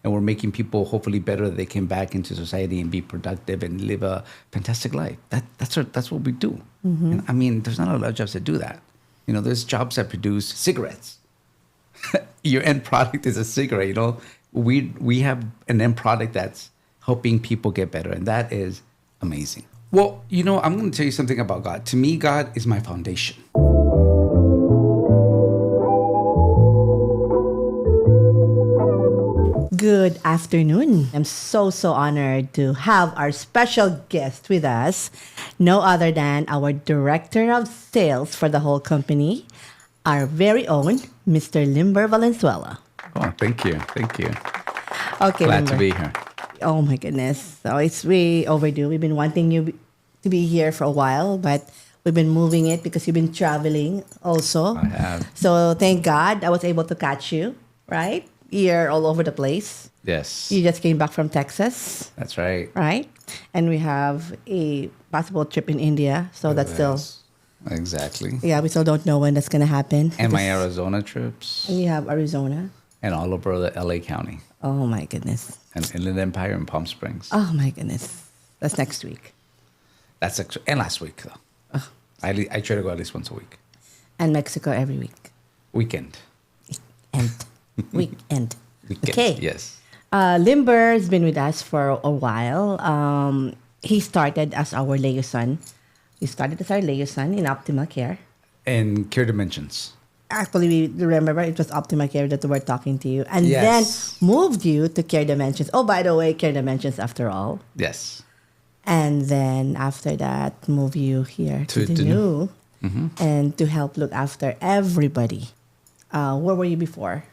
and we're making people hopefully better that they can back into society and be productive and live a fantastic life. That's what we do. And, I mean, there's not a lot of jobs that do that. You know, there's jobs that produce cigarettes. Your end product is a cigarette. You know, we have an end product that's helping people get better, and that is amazing. Well, you know, I'm going to tell you something about God. To me, God is my foundation. Good afternoon. I'm so honored to have our special guest with us, no other than our Director of Sales for the whole company, our very own Mr. Limber Valenzuela. Oh, thank you. Thank you. Okay, Glad Limber. to be here. Oh my goodness. So it's way overdue. We've been wanting you to be here for a while, but we've been moving it because you've been traveling also. I have. So thank God I was able to catch you, right? You're all over the place. Yes. You just came back from Texas, That's right. right? And we have a possible trip in India. So that's still, Yes. Exactly. yeah, we still don't know when that's going to happen. And my Because- Arizona trips And you have Arizona. and all over the LA County Oh my goodness. and Inland Empire and Palm Springs. Oh my goodness. That's next week. That's actually, and last week though. I try to go at least once a week. And Mexico every week. Weekend. And weekend. Weekend. Okay. Yes. Limber has been with us for a while. He started as our liaison. He started as our liaison in Optimal Care. And Care Dimensions. Actually, we remember it was Optimal Care that we were talking to you. And Yes. then moved you to Care Dimensions. Oh, by the way, Care Dimensions after all. Yes. And then after that, move you here to To Denu. And to help look after everybody. Where were you before?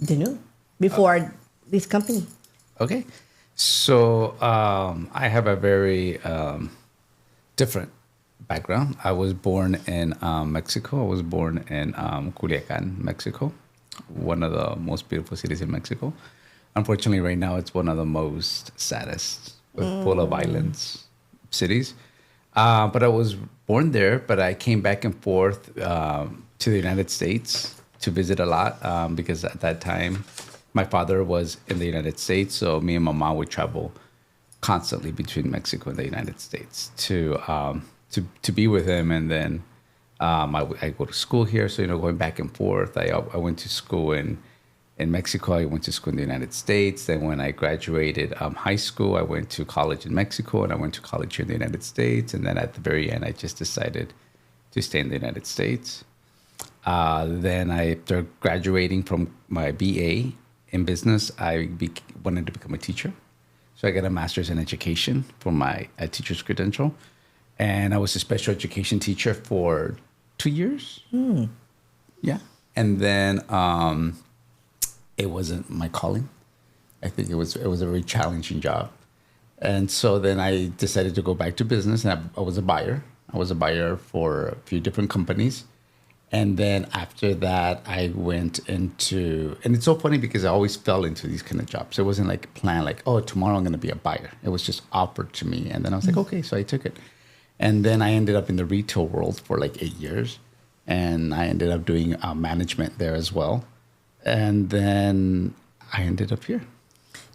Denu? Before this company? Okay. So I have a very different background. I was born in Mexico. I was born in Culiacan, Mexico, one of the most beautiful cities in Mexico. Unfortunately, right now, it's one of the most saddest, full of violence cities. But I was born there, but I came back and forth to the United States to visit a lot because at that time, my father was in the United States, so me and my mom would travel constantly between Mexico and the United States to be with him. And then I go to school here, so going back and forth. I went to school in Mexico. I went to school in the United States. Then when I graduated high school, I went to college in Mexico, and I went to college here in the United States. And then at the very end, I just decided to stay in the United States. Then after graduating from my BA in business, I wanted to become a teacher. So I got a master's in education for my teacher's credential. And I was a special education teacher for 2 years. Yeah. And then it wasn't my calling. I think it was a very challenging job. And so then I decided to go back to business, and I was a buyer. I was a buyer for a few different companies. And then after that, I went into, and it's so funny because I always fell into these kind of jobs. It wasn't like planned, like, oh, tomorrow I'm going to be a buyer. It was just offered to me. And then I was like, okay, so I took it. And then I ended up in the retail world for like 8 years. And I ended up doing management there as well. And then I ended up here.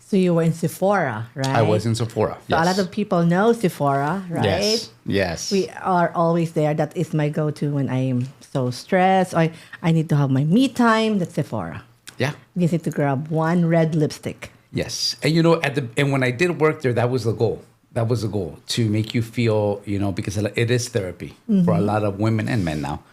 So you were in Sephora, right? I was in Sephora. So a lot of people know Sephora, right? Yes. Yes. We are always there. That is my go-to when I'm so stressed. I need to have my me time. That's Sephora. Yeah. You just need to grab one red lipstick. Yes. And when I did work there, that was the goal. That was the goal, to make you feel, because it is therapy for a lot of women and men now.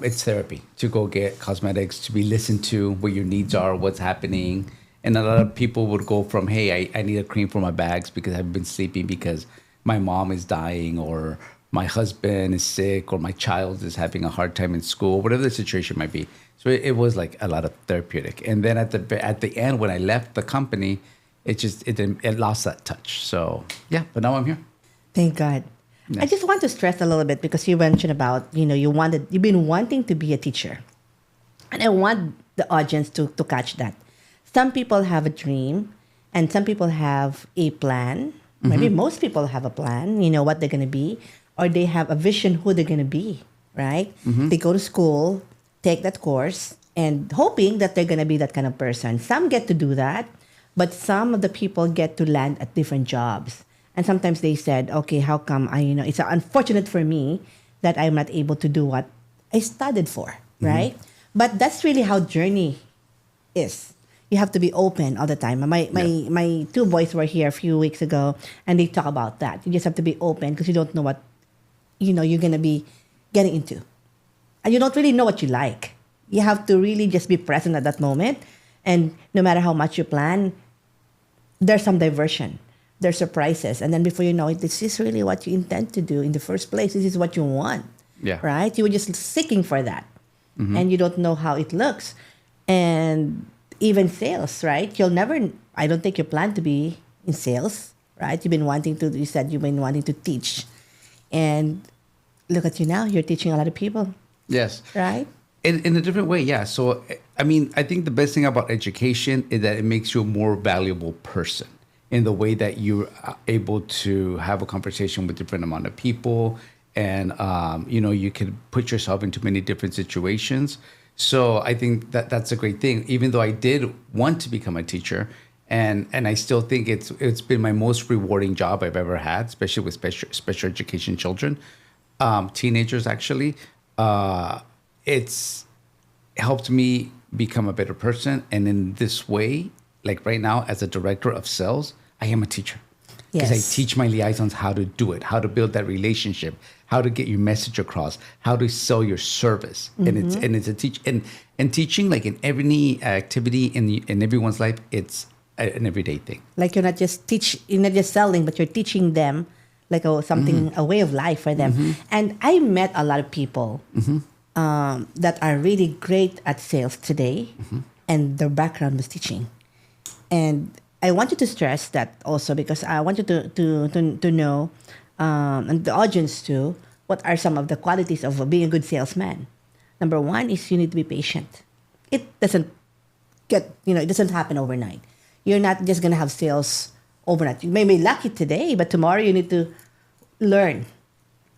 It's therapy to go get cosmetics, to be listened to, what your needs are, what's happening. And a lot of people would go from, hey, I need a cream for my bags because I've been sleeping because my mom is dying, or my husband is sick, or my child is having a hard time in school, whatever the situation might be. So it was like a lot of therapeutic. And then at the end, when I left the company, it lost that touch. So yeah, but now I'm here. Thank God. Yeah. I just want to stress a little bit because you mentioned about, you've been wanting to be a teacher. And I want the audience to catch that. Some people have a dream, and some people have a plan. Maybe most people have a plan, what they're going to be, or they have a vision who they're going to be, right? They go to school, take that course, and hoping that they're going to be that kind of person. Some get to do that, But some of the people get to land at different jobs. And sometimes they said, okay, how come it's unfortunate for me that I'm not able to do what I studied for, right? But that's really how journey is. You have to be open all the time. My two boys were here a few weeks ago, and they talk about that. You just have to be open because you don't know what you're gonna be getting into, and you don't really know what you like. You have to really just be present at that moment, and no matter how much you plan, there's some diversion, there's surprises, and then before you know it, this is really what you intend to do in the first place. This is what you want, Yeah. right? You were just seeking for that, and you don't know how it looks, and even sales, right? You'll never. I don't think you plan to be in sales, right? You've been wanting to. You said you've been wanting to teach, and look at you now. You're teaching a lot of people, Yes. right? In a different way, yeah. So, I mean, I think the best thing about education is that it makes you a more valuable person in the way that you're able to have a conversation with different amount of people, and you can put yourself into many different situations. So I think that that's a great thing. Even though I did want to become a teacher, and I still think it's been my most rewarding job I've ever had, especially with special education children, teenagers actually. It's helped me become a better person. And in this way, like right now, as a director of sales, I am a teacher. Because Yes. I teach my liaisons how to do it, how to build that relationship, how to get your message across, how to sell your service. And it's a teach and teaching, like in every activity in everyone's life, it's an everyday thing. Like you're not just selling, but you're teaching them like something, a way of life for them. And I met a lot of people that are really great at sales today, and their background was teaching. And I want you to stress that also because I want you to know, and the audience too, what are some of the qualities of being a good salesman. Number one is you need to be patient. It doesn't it doesn't happen overnight. You're not just going to have sales overnight. You may be lucky today, but tomorrow you need to learn,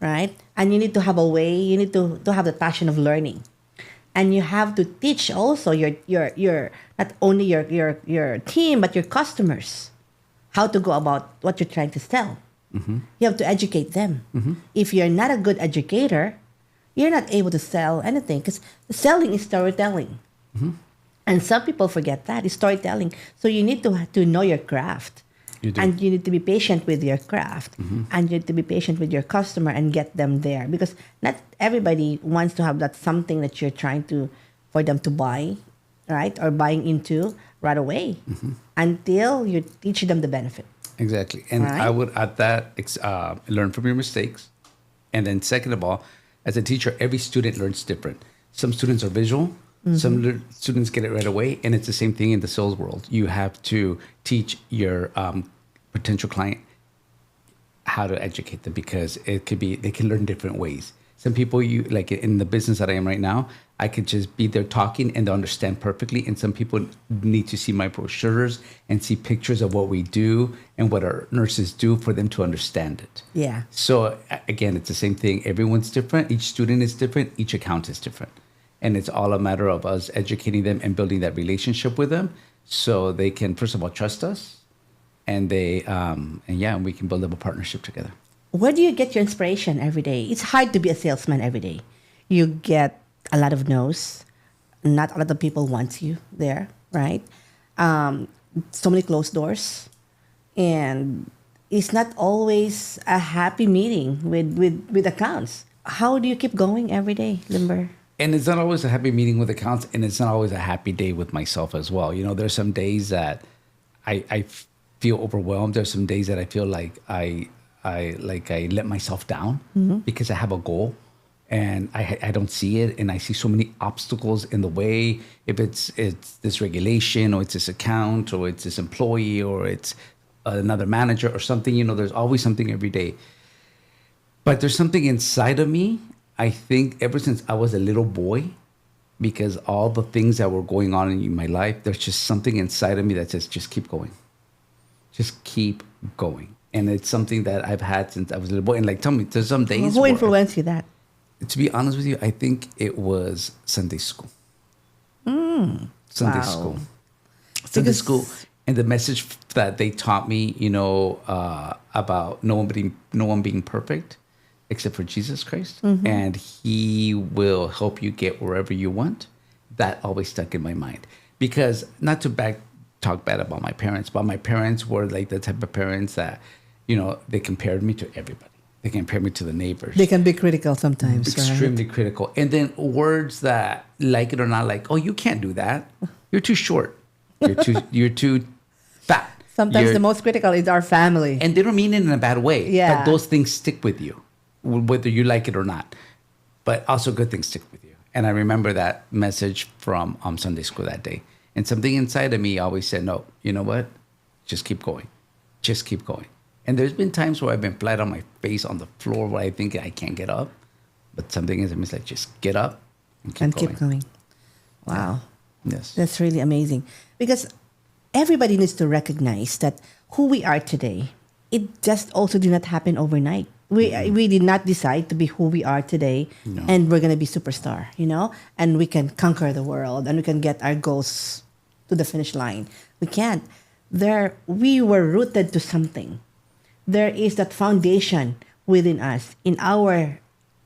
right? And you need to have a way, you need to have the passion of learning. And you have to teach also your not only your team, but your customers how to go about what you're trying to sell. You have to educate them. If you're not a good educator, you're not able to sell anything because selling is storytelling. And some people forget that. It's storytelling. So you need to know your craft. You do. And you need to be patient with your craft. And you need to be patient with your customer and get them there. Because not everybody wants to have that something that you're trying for them to buy, right? Or buying into right away until you teach them the benefit. Exactly. And Right. I would add that learn from your mistakes. And then second of all, as a teacher, every student learns different. Some students are visual. Some students get it right away. And it's the same thing in the sales world. You have to teach your potential client how to educate them because they can learn different ways. Some people, like in the business that I am right now, I could just be there talking and they'll understand perfectly. And some people need to see my brochures and see pictures of what we do and what our nurses do for them to understand it. Yeah. So again, it's the same thing. Everyone's different. Each student is different. Each account is different. And it's all a matter of us educating them and building that relationship with them so they can, first of all, trust us. And we can build up a partnership together. Where do you get your inspiration every day? It's hard to be a salesman every day. You get a lot of no's. Not a lot of people want you there, right? So many closed doors. And it's not always a happy meeting with accounts. How do you keep going every day, Limber? And it's not always a happy meeting with accounts, and it's not always a happy day with myself as well. There's some days that I feel overwhelmed. There's some days that I feel like I let myself down because I have a goal and I don't see it, and I see so many obstacles in the way. If it's this regulation, or it's this account, or it's this employee, or it's another manager or something, there's always something every day. But there's something inside of me, I think ever since I was a little boy, because all the things that were going on in my life, there's just something inside of me that says, just keep going. Just keep going. And it's something that I've had since I was a little boy. And like, tell me, there's some days Who where, influenced you that? to be honest with you, I think it was Sunday school. Sunday Wow. school. Sunday Because- school. And the message that they taught me, about no one being perfect except for Jesus Christ, and He will help you get wherever you want. That always stuck in my mind, because not to talk bad about my parents, but my parents were like the type of parents that, they compared me to everybody. They compared me to the neighbors. They can be critical sometimes, Extremely right? critical. And then words that, like it or not, like, oh, you can't do that. You're too short. You're too fat. Sometimes the most critical is our family. And they don't mean it in a bad way. Yeah. But those things stick with you, whether you like it or not. But also good things stick with you. And I remember that message from Sunday school that day. And something inside of me always said, no, you know what? Just keep going. Just keep going. And there's been times where I've been flat on my face on the floor where I think I can't get up. But something is like, just get up and keep going. Wow. Yes. That's really amazing. Because everybody needs to recognize that who we are today, it just also did not happen overnight. We did not decide to be who we are today, and we're going to be superstar, and we can conquer the world and we can get our goals to the finish line. We can't. We were rooted to something. There is that foundation within us in our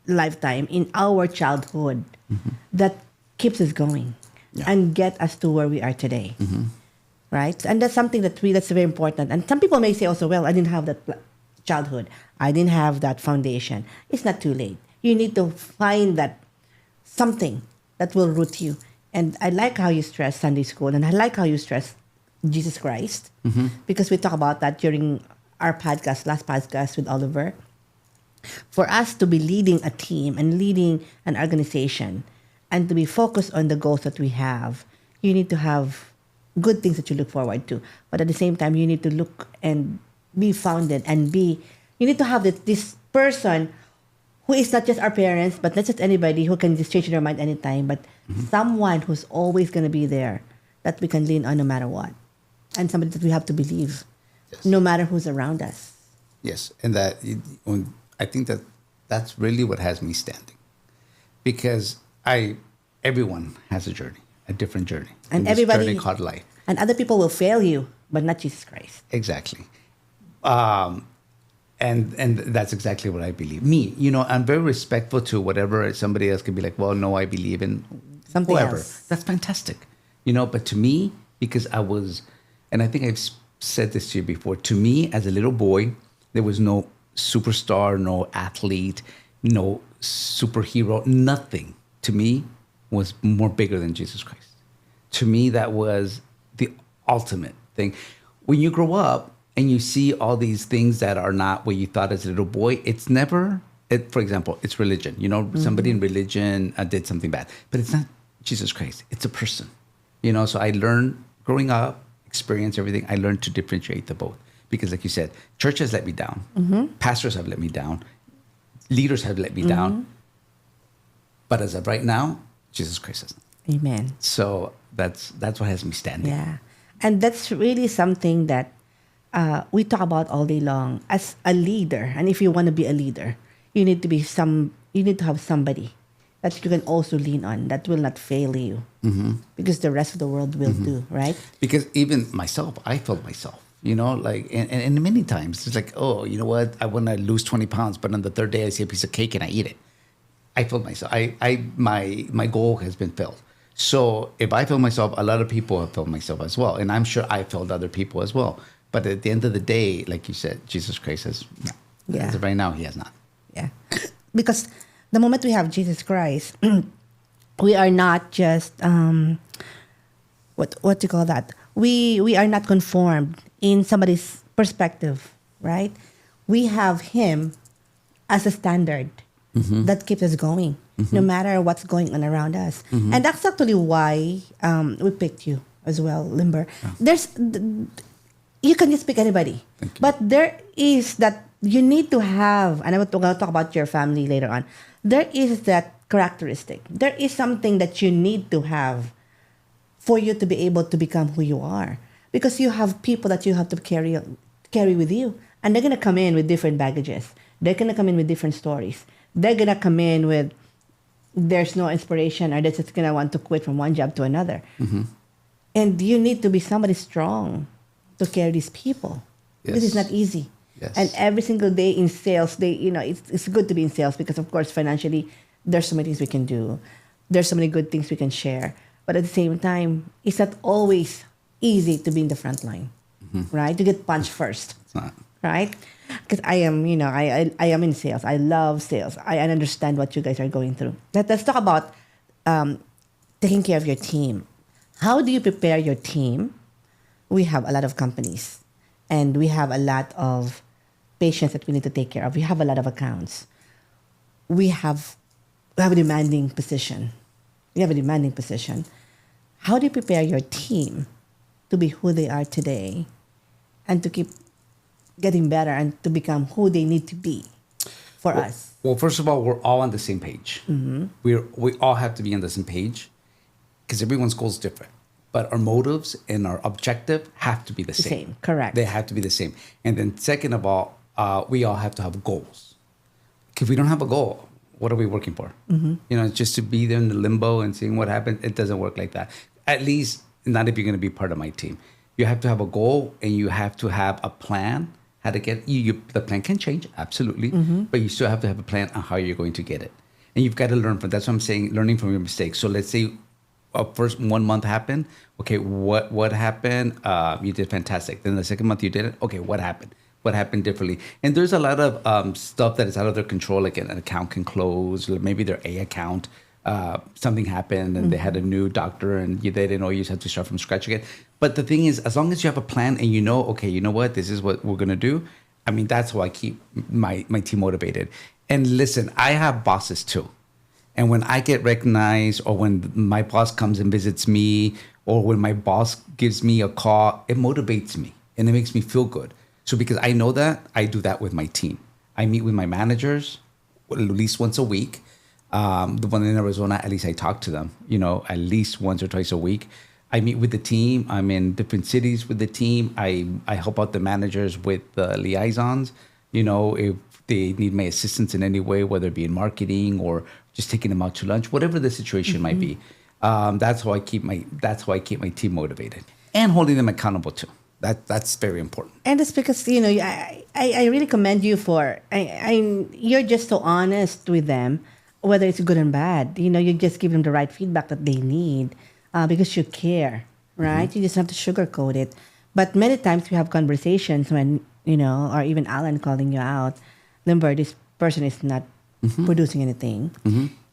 lifetime, in our childhood, that keeps us going and get us to where we are today. Right? And that's something that's very important. And some people may say also, well, I didn't have that childhood. I didn't have that foundation. It's not too late. You need to find that something that will root you. And I like how you stress Sunday school, and I like how you stress Jesus Christ, because we talk about that during our last podcast with Oliver. For us to be leading a team and leading an organization and to be focused on the goals that we have, you need to have good things that you look forward to. But at the same time, you need to look and be founded and you need to have this person who is not just our parents, but not just anybody who can just change their mind anytime, but someone who's always going to be there that we can lean on no matter what. And somebody that we have to believe, no matter who's around us. Yes, and I think that's really what has me standing, because everyone has a journey, a different journey, and this everybody journey called life. And other people will fail you, but not Jesus Christ. Exactly, and that's exactly what I believe. Me, I'm very respectful to whatever somebody else can be like. Well, no, I believe in something whoever. else. That's fantastic, But to me, because I was, and I think I've said this to you before. To me, as a little boy, there was no superstar, no athlete, no superhero, nothing to me was more bigger than Jesus Christ. To me, that was the ultimate thing. When you grow up and you see all these things that are not what you thought as a little boy, it's never, for example, it's religion. Somebody in religion did something bad, but it's not Jesus Christ. It's a person. So I learned growing up, experience everything. I learned to differentiate the both. Because like you said, church has let me down. Pastors have let me down. Leaders have let me down. But as of right now, Jesus Christ has not. Amen. So that's what has me standing. Yeah. And that's really something that we talk about all day long. As a leader, and if you want to be a leader, you need to have somebody that you can also lean on that will not fail you. Because the rest of the world will do, right? Because even myself, I failed myself. And many times it's like, oh, you know what? I want to lose 20 pounds, but on the third day I see a piece of cake and I eat it. I failed myself. My goal has been failed. So if I failed myself, a lot of people have failed myself as well. And I'm sure I failed other people as well. But at the end of the day, like you said, Jesus Christ has not. Yeah. As of right now, he has not. Yeah. Because the moment we have Jesus Christ, we are not just, what do you call that? We are not conformed in somebody's perspective, right? We have him as a standard that keeps us going, no matter what's going on around us. And that's actually why we picked you as well, Limber. You can just pick anybody. But there is that you need to have, and I'm going to talk about your family later on, there is that characteristic. There is something that you need to have for you to be able to become who you are. Because you have people that you have to carry with you. And they're going to come in with different baggages. They're going to come in with different stories. They're going to come in with, there's no inspiration, or they're just going to want to quit from one job to another. And you need to be somebody strong to carry these people. Because it's Yes. not easy. Yes. And every single day in sales, it's good to be in sales because, of course, financially, there's so many things we can do. There's so many good things we can share. But at the same time, it's not always easy to be in the front line, right? To get punched first, It's not. right? Because I am, I am in sales. I love sales. I understand what you guys are going through. Let's talk about taking care of your team. How do you prepare your team? We have a lot of companies and we have a lot of patients that we need to take care of. We have a lot of accounts. We have, we have a demanding position. We have a demanding position. How do you prepare your team to be who they are today and to keep getting better and to become who they need to be for us? Well, first of all, we're all on the same page. We all have to be on the same page because everyone's goal is different. But our motives and our objective have to be the same. Same, correct. They have to be the same. And then second of all, we all have to have goals. If we don't have a goal, what are we working for? Just to be there in the limbo and seeing what happens. It doesn't work like that. At least not if you're going to be part of my team. You have to have a goal and you have to have a plan how to get you. The plan can change, absolutely, but you still have to have a plan on how you're going to get it. And you've got to learn from. That's what I'm saying. Learning from your mistakes. So let's say first 1 month happened. Okay, what happened? You did fantastic. Then the second month you did it. Okay, what happened? What happened differently? And there's a lot of stuff that is out of their control. Like an account can close, or maybe their A account. Something happened and they had a new doctor and they didn't know you just have to start from scratch again. But the thing is, as long as you have a plan and you know, okay, you know what, this is what we're gonna do. I mean, that's how I keep my team motivated. And listen, I have bosses too. And when I get recognized or when my boss comes and visits me or when my boss gives me a call, it motivates me and it makes me feel good. So because I know that, I do that with my team. I meet with my managers at least once a week. The one in Arizona, at least I talk to them, at least once or twice a week. I meet with the team. I'm in different cities with the team. I help out the managers with the liaisons, if they need my assistance in any way, whether it be in marketing or just taking them out to lunch, whatever the situation might be. That's how I keep my team motivated and holding them accountable too. That's very important. And it's because I really commend you for you're just so honest with them, whether it's good and bad. You just give them the right feedback that they need because you care, right? You just have to sugarcoat it. But many times we have conversations when or even Alan calling you out, Limber, this person is not producing anything,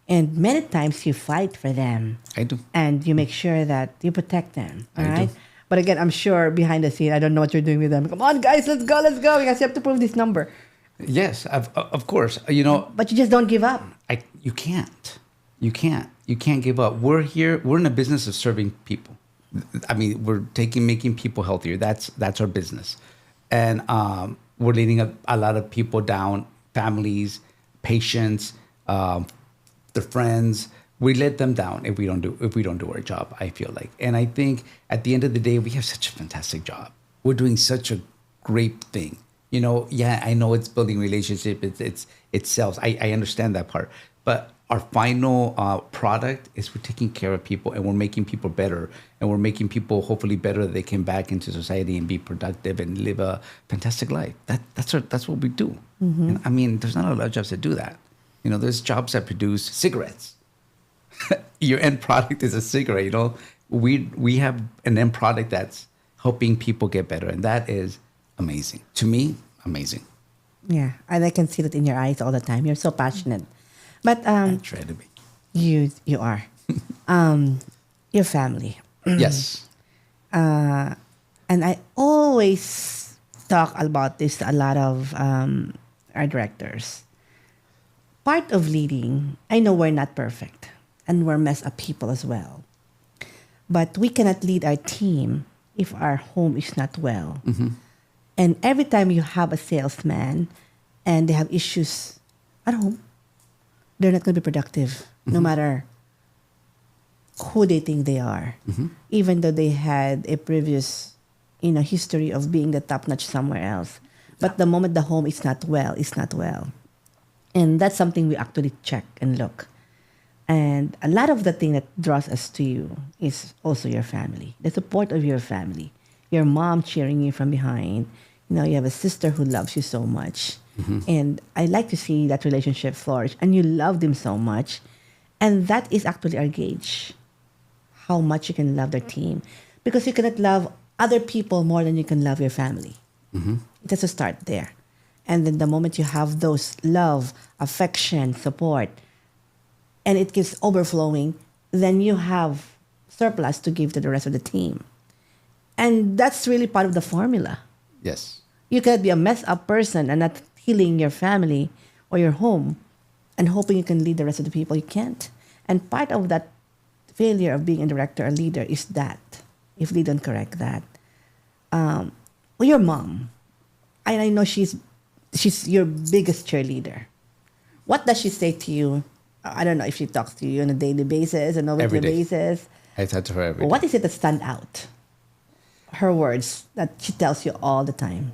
and many times you fight for them. I do. And you make sure that you protect them, I right? do. But again, I'm sure behind the scene, I don't know what you're doing with them. Come on, guys, let's go, because you have to prove this number. Yes, of course. But you just don't give up. You can't. You can't give up. We're here. We're in the business of serving people. I mean, we're making people healthier. That's our business, and we're leading a lot of people down, families, patients, their friends. We let them down if we don't do our job. I feel like, and I think at the end of the day, we have such a fantastic job. We're doing such a great thing. Yeah, I know it's building relationship. It's sales. I understand that part, but our final product is we're taking care of people and we're making people better and we're making people hopefully better that they can back into society and be productive and live a fantastic life. That's what we do. And I mean, there's not a lot of jobs that do that. There's jobs that produce cigarettes. Your end product is a cigarette. We have an end product that's helping people get better, and that is amazing. To me, amazing. Yeah, and I can see that in your eyes all the time. You're so passionate. But I try to be. you are. Your family. Yes. And I always talk about this to a lot of our directors. Part of leading, I know we're not perfect and we're messed up people as well. But we cannot lead our team if our home is not well. And every time you have a salesman and they have issues at home, they're not going to be productive no matter who they think they are. Even though they had a previous history of being the top-notch somewhere else. But the moment the home is not well, it's not well. And that's something we actually check and look. And a lot of the thing that draws us to you is also your family, the support of your family. your mom cheering you from behind. You have a sister who loves you so much. And I like to see that relationship flourish. And you love them so much. And that is actually our gauge, how much you can love their team. Because you cannot love other people more than you can love your family. It has to start there. And then the moment you have those love, affection, support, and it keeps overflowing, then you have surplus to give to the rest of the team. And that's really part of the formula. Yes. You cannot be a messed up person and not healing your family or your home and hoping you can lead the rest of the people. You can't. And part of that failure of being a director or leader is that, if they don't correct that. Well, your mom, I know she's your biggest cheerleader. What does she say to you? I don't know if she talks to you on a daily basis, on a Every weekly day. basis. I talk to her every day. What is it that stand out? Her words that she tells you all the time.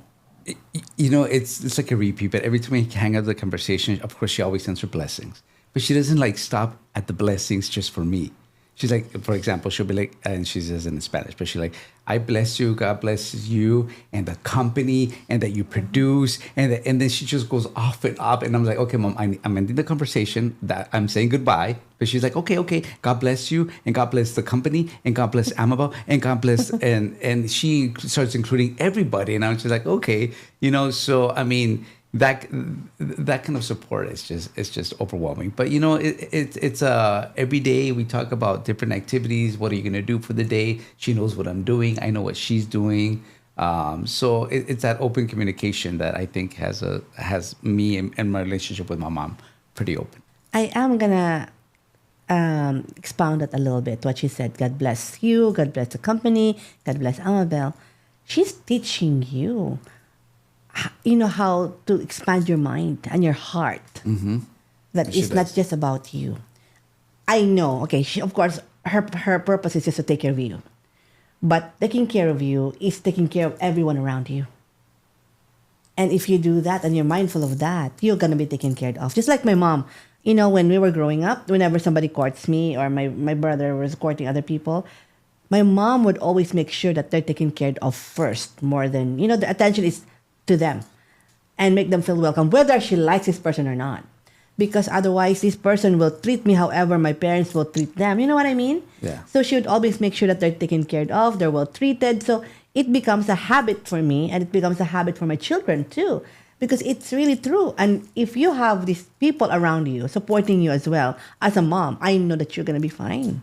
It's like a repeat, but every time we hang out the conversation, of course, she always sends her blessings. But she doesn't like stop at the blessings just for me. She's like, for example, she'll be like, and she says it in Spanish, but she's like, I bless you, God blesses you, and the company, and that you produce, and then she just goes off and up, and I'm like, okay, mom, I'm ending the conversation, that I'm saying goodbye, but she's like, okay, God bless you, and God bless the company, and God bless Amabel, and God bless, and she starts including everybody, and I'm just like, okay, so I mean, that kind of support is just overwhelming. But it's every day we talk about different activities. What are you going to do for the day? She knows what I'm doing. I know what she's doing. So it's that open communication that I think has me and my relationship with my mom pretty open. I am gonna expound it a little bit. What she said. God bless you. God bless the company. God bless Amabel. She's teaching you how to expand your mind and your heart. That She it's not does. just about you. I know, okay, of course, her purpose is just to take care of you. But taking care of you is taking care of everyone around you. And if you do that and you're mindful of that, you're going to be taken care of. Just like my mom, when we were growing up, whenever somebody courts me or my brother was courting other people, my mom would always make sure that they're taken care of first, more than, the attention is to them and make them feel welcome, whether she likes this person or not. Because otherwise, this person will treat me however my parents will treat them. You know what I mean? Yeah. So she would always make sure that they're taken care of, they're well treated. So it becomes a habit for me and it becomes a habit for my children too. Because it's really true. And if you have these people around you supporting you as well, as a mom, I know that you're going to be fine.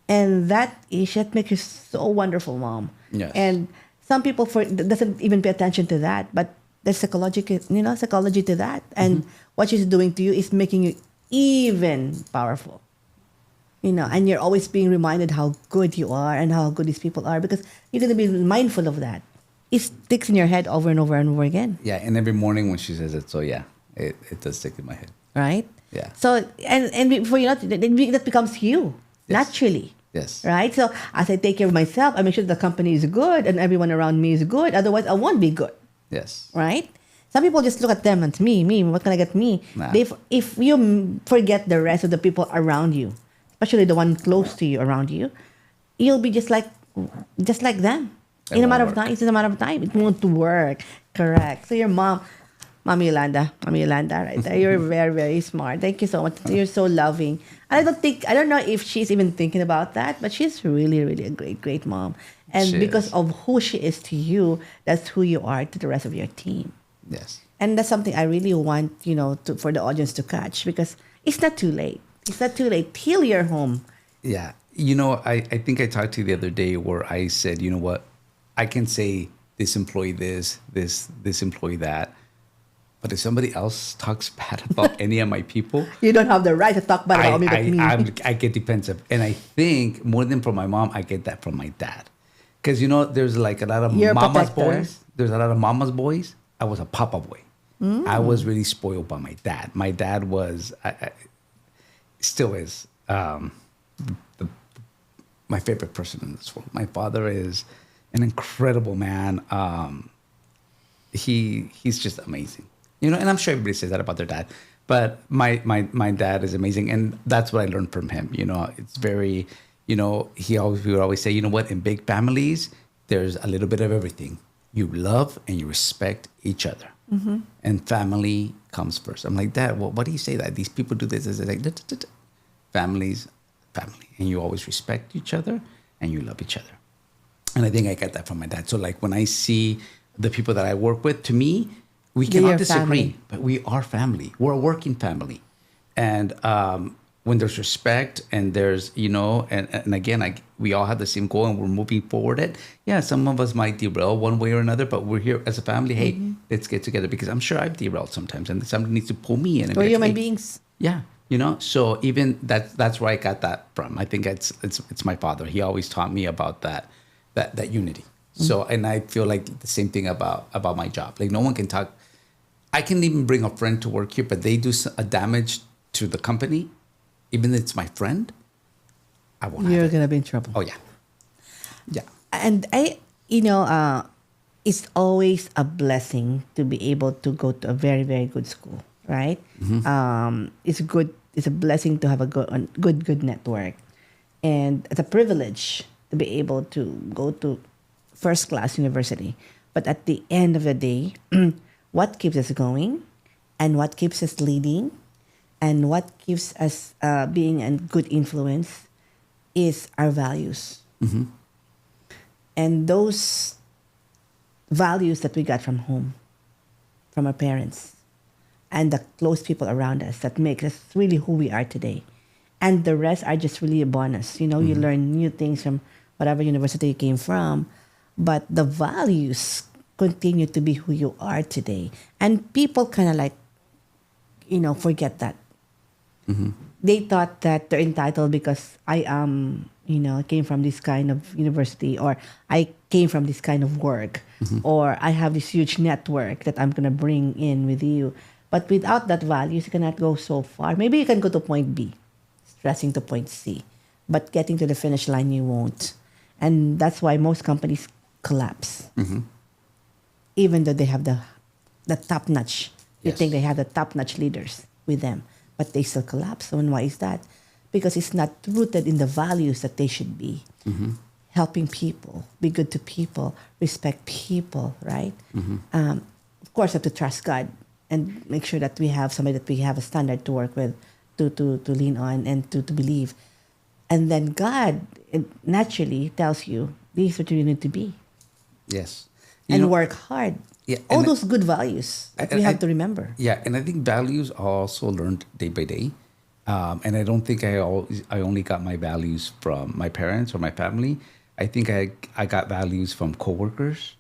And that makes you so wonderful, mom. Yes. And some people doesn't even pay attention to that, but there's psychology to that. And what she's doing to you is making you even powerful. And you're always being reminded how good you are and how good these people are because you're going to be mindful of that. It sticks in your head over and over and over again. Yeah, and every morning when she says it, so yeah, it does stick in my head. Right? Yeah. So, and before you know it, that becomes you, Yes. naturally. Yes. Right? So as I take care of myself, I make sure the company is good and everyone around me is good. Otherwise, I won't be good. Yes. Right? Some people just look at them and me, what can I get me? Nah. If you forget the rest of the people around you, especially the one close to you around you, you'll be just like them. It In a won't matter of work. time, it's just a matter of time. It won't work. Correct. So your mom, Mommy Yolanda, right there. You're very, very smart. Thank you so much. You're so loving. And I don't know if she's even thinking about that, but she's really, really a great, great mom. And She because is. of who she is to you, that's who you are to the rest of your team. Yes. And that's something I really want, for the audience to catch because it's not too late. It's not too late. Heal your home. Yeah. I think I talked to you the other day where I said, you know what, I can say this employee this employee that. But if somebody else talks bad about any of my people, You don't have the right to talk bad about me, but me. I get defensive. And I think more than from my mom, I get that from my dad. Because, there's like a lot of You're a mama's protector. boys. There's a lot of mama's boys. I was a papa boy. I was really spoiled by my dad. My dad was, still is, my favorite person in this world. My father is an incredible man. He's just amazing. And I'm sure everybody says that about their dad, but my dad is amazing, and that's what I learned from him. It's very, he would always say, you know what, in big families, there's a little bit of everything. You love and you respect each other. And family comes first. I'm like, Dad, well, what do you say that? These people do this. It's like, "Duh, duh, duh, duh." Family's family. And you always respect each other and you love each other. And I think I get that from my dad. So like when I see the people that I work with, to me, we They're cannot your disagree, family. but we are family. We're a working family. And when there's respect and there's, and again, we all have the same goal and we're moving forward it. Yeah, some of us might derail one way or another, but we're here as a family. Hey, let's get together because I'm sure I've derailed sometimes and somebody needs to pull me in. And We're be like, human "Hey." beings. Yeah, so even that's where I got that from. I think it's my father. He always taught me about that unity. So, and I feel like the same thing about my job. Like no one can talk. I can even bring a friend to work here, but they do a damage to the company, even if it's my friend, I won't have You're it. gonna be in trouble. Oh yeah, yeah. And it's always a blessing to be able to go to a very, very good school, right? It's good. It's a blessing to have a good network, and it's a privilege to be able to go to first class university. But at the end of the day, what keeps us going, and what keeps us leading, and what keeps us being a good influence, is our values. And those values that we got from home, from our parents, and the close people around us that make us really who we are today. And the rest are just really a bonus. You learn new things from whatever university you came from, but the values continue to be who you are today. And people kind of like, forget that. They thought that they're entitled because I came from this kind of university, or I came from this kind of work, or I have this huge network that I'm going to bring in with you. But without that values, you cannot go so far. Maybe you can go to point B, stressing to point C, but getting to the finish line, you won't. And that's why most companies collapse, even though they have the top notch. You Yes. think they have the top notch leaders with them, but they still collapse. And why is that? Because it's not rooted in the values that they should be. Helping people, be good to people, respect people, right? Of course, have to trust God and make sure that we have somebody that we have a standard to work with, to lean on and to believe. And then God naturally tells you, this is what you need to be. Yes. And work hard. Yeah, All and those good values that we have to remember. Yeah, and I think values are also learned day by day. And I don't think I only got my values from my parents or my family. I think I got values from coworkers,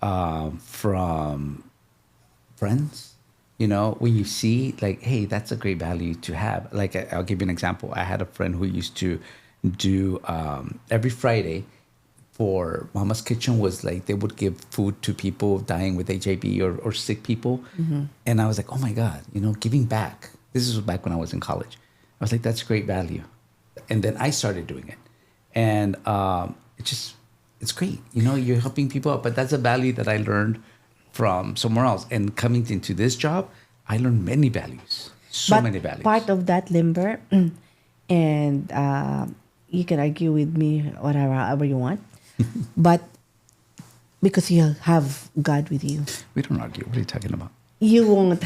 from friends. When you see like, hey, that's a great value to have. Like I'll give you an example. I had a friend who used to do every Friday for Mama's Kitchen was like they would give food to people dying with HIV or sick people. And I was like, oh my God, giving back. This is back when I was in college. I was like, that's great value. And then I started doing it. And it's great. You're helping people out, but that's a value that I learned from somewhere else. And coming into this job, I learned many values, many values. Part of that, Limber, and you can argue with me whatever you want, but because you have God with you, We don't argue. What are you talking about? you won't.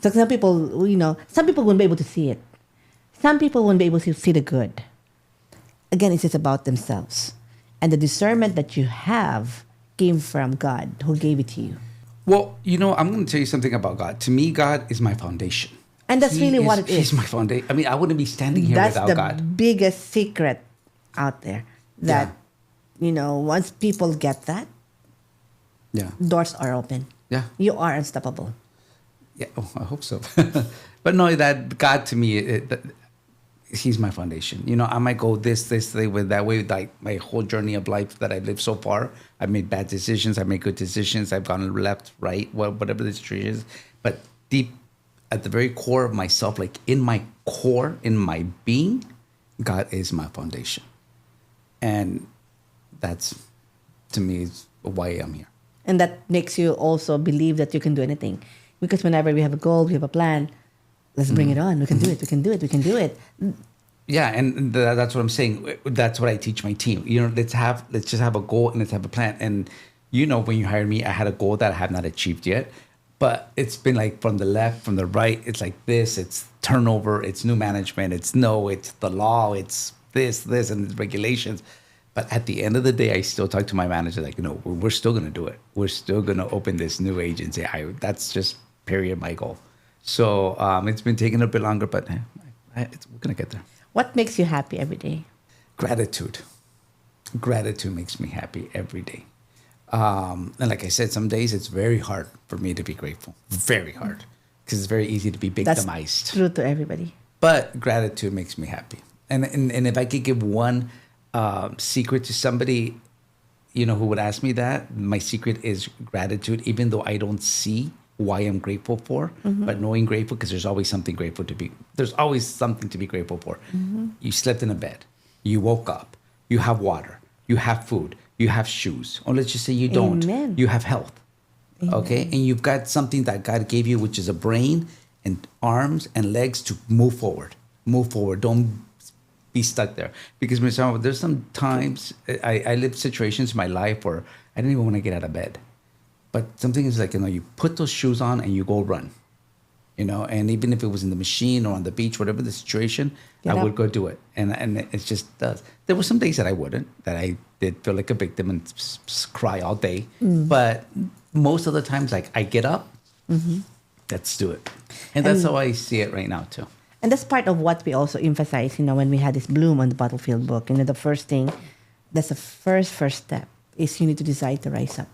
So some people, some people won't be able to see it. Some people won't be able to see the good. Again, it's just about themselves. And the discernment that you have came from God who gave it to you. Well, I'm going to tell you something about God. To me, God is my foundation. And that's really what it is. He's my foundation. I mean, I wouldn't be standing here That's without the God. biggest secret out there. That, once people get that, Yeah. doors are open. Yeah. You are unstoppable. Yeah. Oh, I hope so. But no, that God to me, He's my foundation. I might go this way, with that way. Like my whole journey of life that I've lived so far, I've made bad decisions. I've made good decisions. I've gone left, right, whatever the situation is. But deep at the very core of myself, like in my core, in my being, God is my foundation. And that's, to me, is why I'm here. And that makes you also believe that you can do anything. Because whenever we have a goal, we have a plan, let's bring it on. We can do it. We can do it. We can do it. Yeah, and that's what I'm saying. That's what I teach my team. Let's just have a goal and let's have a plan. And when you hired me, I had a goal that I have not achieved yet, but it's been like from the left, from the right. It's like this. It's turnover. It's new management. It's the law. It's this, and it's regulations. But at the end of the day, I still talk to my manager like, we're still gonna do it. We're still gonna open this new agency. That's just period my goal. So it's been taking a bit longer, but we're gonna get there. What makes you happy every day? Gratitude. Gratitude makes me happy every day. And like I said, some days it's very hard for me to be grateful. Very hard. Because it's very easy to be That's victimized. true to everybody. But gratitude makes me happy. And if I could give one secret to somebody, who would ask me that, my secret is gratitude, even though I don't see why I'm grateful for, but knowing grateful, because there's always something there's always something to be grateful for. You slept in a bed, you woke up, you have water, you have food, you have shoes. Or let's just say you don't. Amen. You have health. Amen. Okay? And you've got something that God gave you, which is a brain and arms and legs to move forward. Move forward. Don't be stuck there. Because there's some times I lived situations in my life where I didn't even want to get out of bed. But something is like, you put those shoes on and you go run. And even if it was in the machine or on the beach, whatever the situation, Get I up. would go do it. And it just does. There were some days that I wouldn't, that I did feel like a victim and cry all day. But most of the times, like, I get up, let's do it. And that's how I see it right now, too. And that's part of what we also emphasize, when we had this Bloom on the Battlefield book. The first thing, that's the first step, is you need to decide to rise up.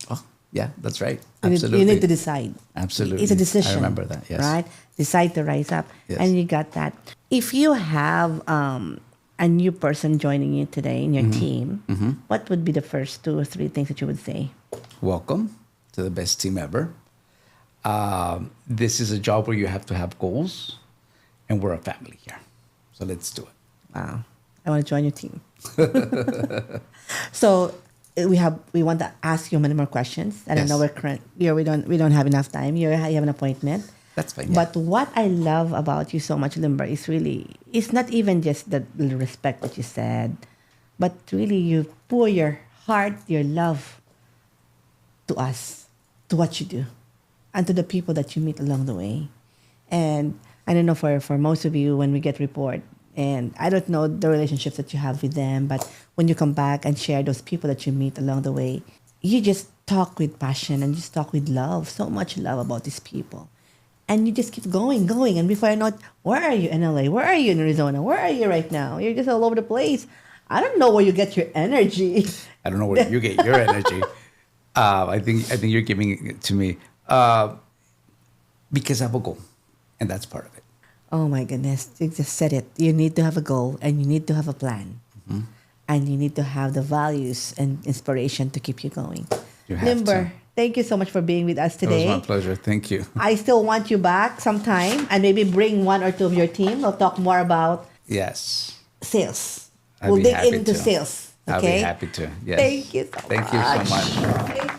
Oh, yeah, that's right. You Absolutely. need to decide. Absolutely. It's a decision. I remember that, yes. Right? Decide to rise up. Yes. And you got that. If you have a new person joining you today in your team, what would be the first 2 or 3 things that you would say? Welcome to the best team ever. This is a job where you have to have goals, and we're a family here. So let's do it. Wow. I want to join your team. So we want to ask you many more questions. I don't know we don't have enough time. You have an appointment. That's fine. Yeah. But what I love about you so much, Limber, is really, it's not even just the respect that you said, but really you pour your heart, your love to us, to what you do, and to the people that you meet along the way. And I don't know for most of you, when we get report, and I don't know the relationships that you have with them, but when you come back and share those people that you meet along the way, you just talk with passion and just talk with love, so much love about these people. And you just keep going. And before I know it, where are you in LA? Where are you in Arizona? Where are you right now? You're just all over the place. I don't know where you get your energy. I don't know where you get your energy. I think you're giving it to me because I have a goal, and that's part of it. Oh my goodness, you just said it. You need to have a goal and you need to have a plan. And you need to have the values and inspiration to keep you going. You have Limber, to. thank you so much for being with us today. It was my pleasure. Thank you. I still want you back sometime and maybe bring 1 or 2 of your team. We'll talk more about Yes. sales. I'd We'll be dig happy into to. sales. I'll Okay? be happy to. Yes. Thank you so Thank you so much. Thank